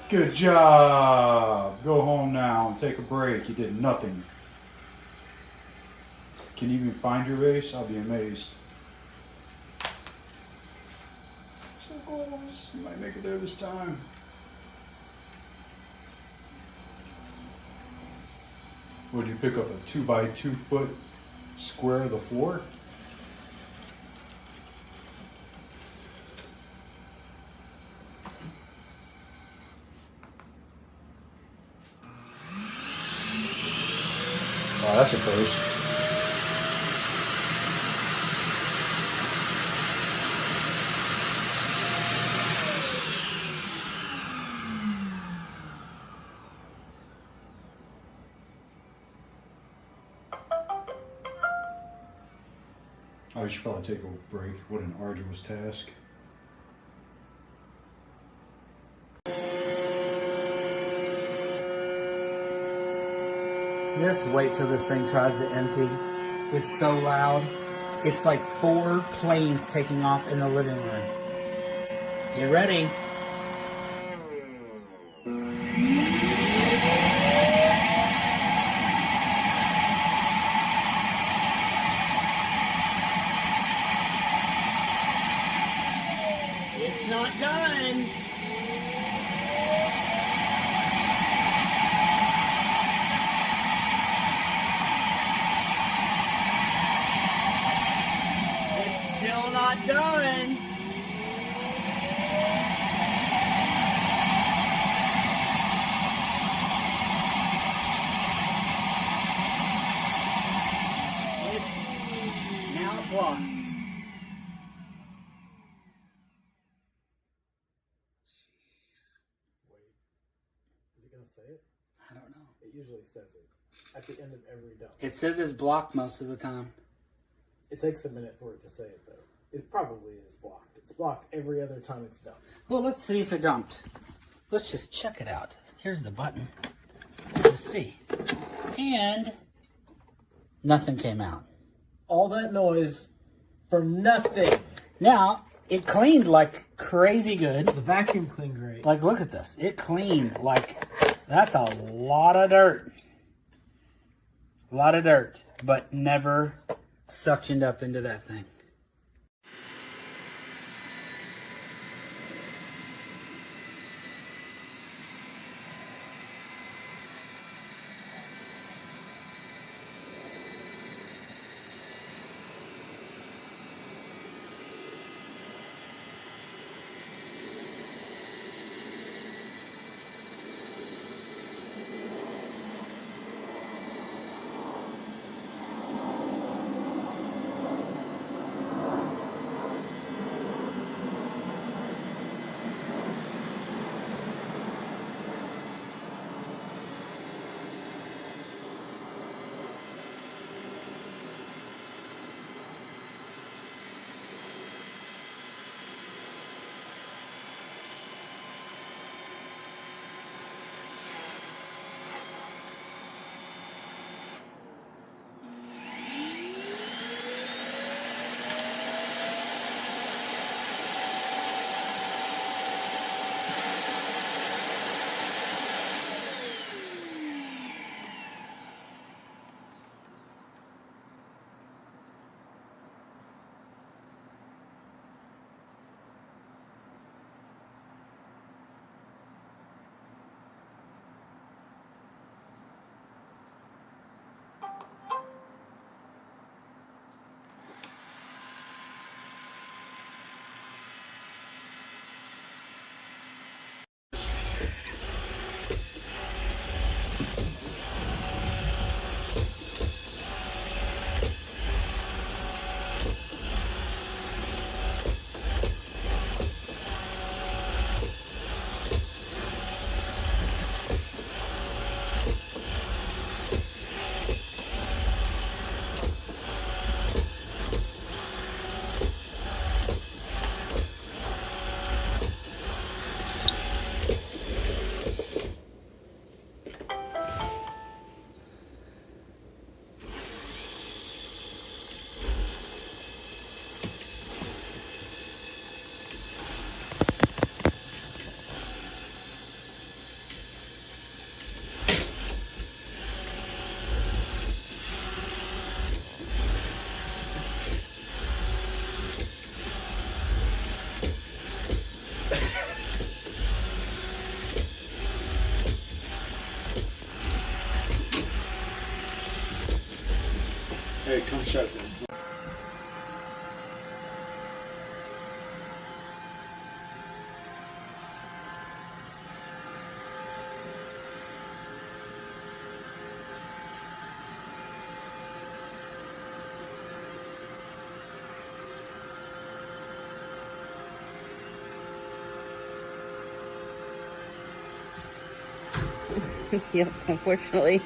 Good job. Go home now and take a break. You did nothing. Can you even find your race? I'll be amazed. So close. You might make it there this time. Would you pick up a 2 by 2 foot square of the floor? Wow, that's a first. I should probably take a break. What an arduous task. Just wait till this thing tries to empty. It's so loud. It's like 4 planes taking off in the living room. Get ready. It's not done. Still not done. It's now blocked. Wait, is it going to say it? I don't know. It usually says it at the end of every dump. It says it's blocked most of the time. It takes a minute for it to say it, though. It probably is blocked. It's blocked every other time it's dumped. Well, let's see if it dumped. Let's just check it out. Here's the button. Let's see. And nothing came out. All that noise for nothing. Now, it cleaned like crazy good. The vacuum cleaned great. Like, look at this. It cleaned like, that's a lot of dirt. A lot of dirt, but never suctioned up into that thing. Yep, unfortunately,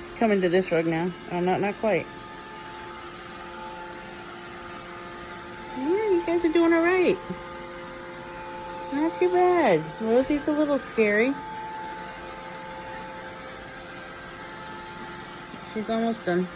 it's coming to this rug now. Oh, not quite. Yeah, you guys are doing all right. Not too bad. Rosie's a little scary. She's almost done.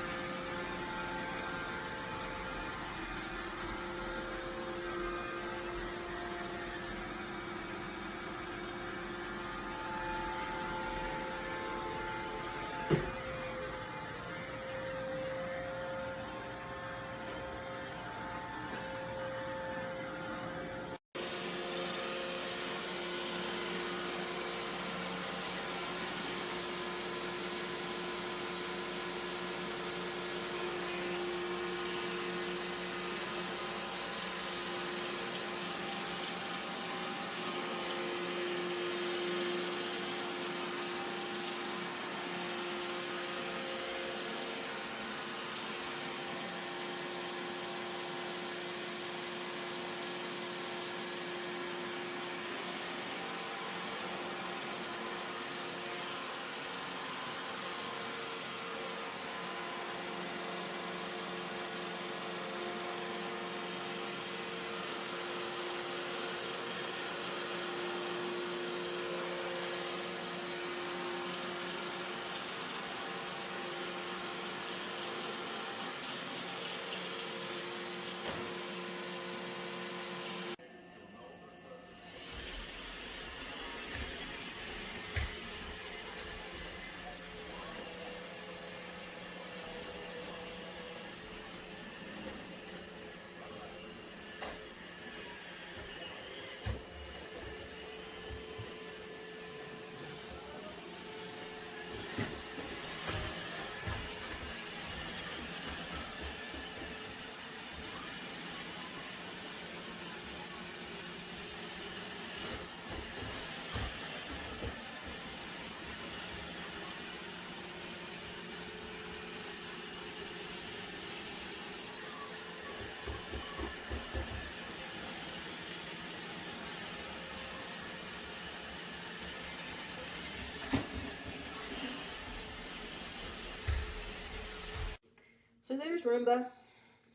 So there's Roomba,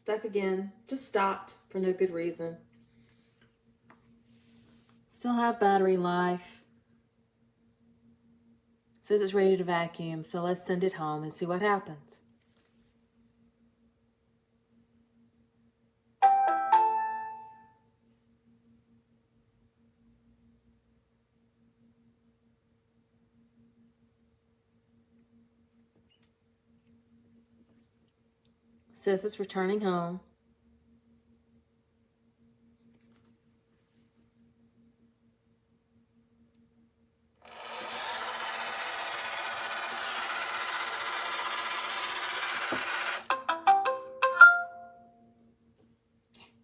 stuck again, just stopped for no good reason. Still have battery life. Says it's ready to vacuum, so let's send it home and see what happens. Says it's returning home.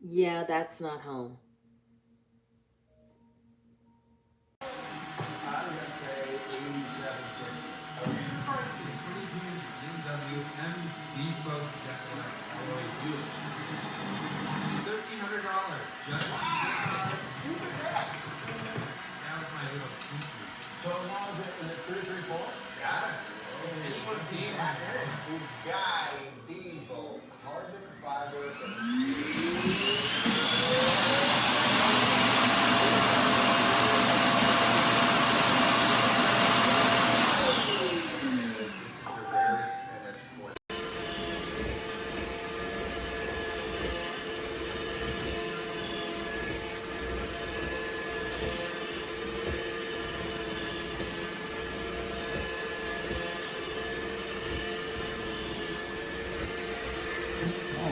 Yeah, that's not home.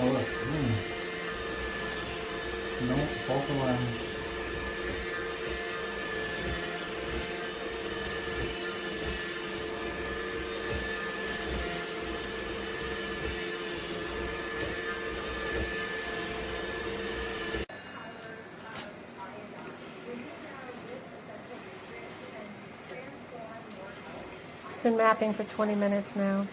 Oh, look. No, false alarm. It's been mapping for 20 minutes now.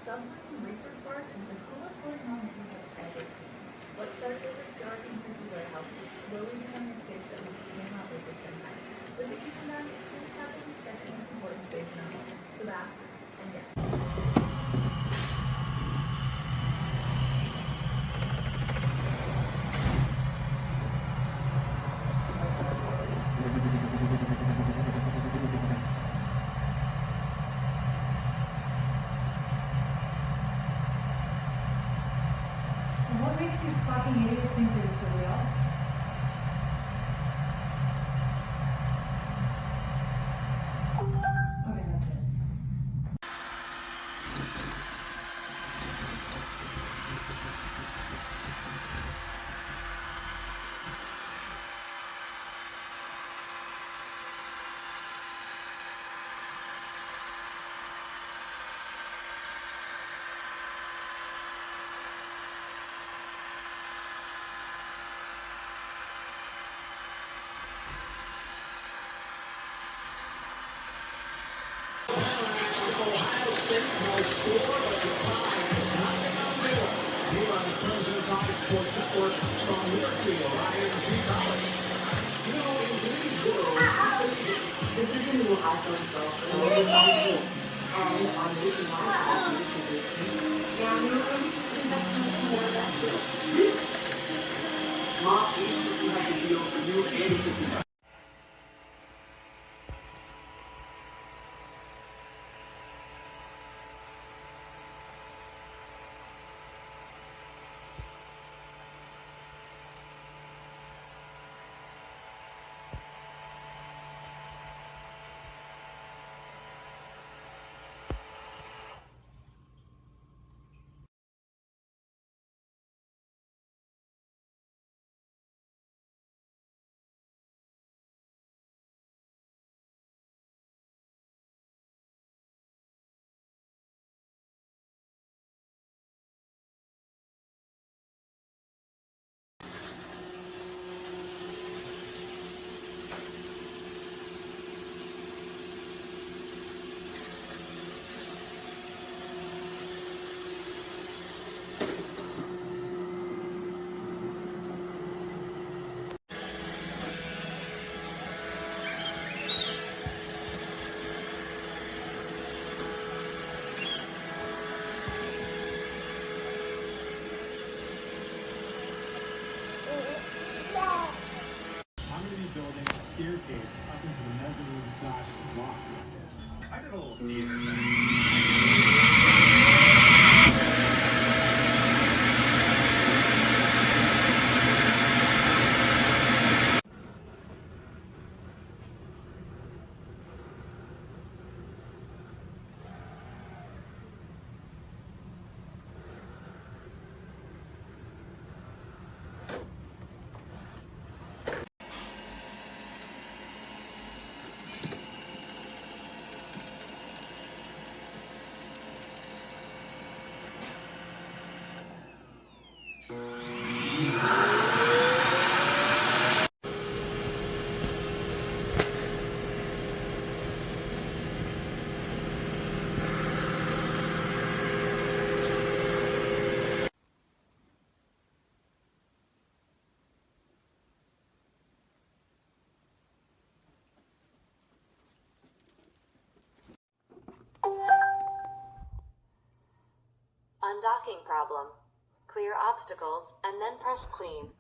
Submarine research barge is the coolest going on in the What started as a dark and creepy warehouse house is slowly becoming a place that we came up with this time. With the kitchen done, it's going to have the second most important space in our home, the bathroom. And yes. What makes these fucking idiots think this is for real? Okay, that's it. Staircase up into the mezzanine slash loft. I did a little theater thing. Undocking problem. Clear obstacles and then press clean.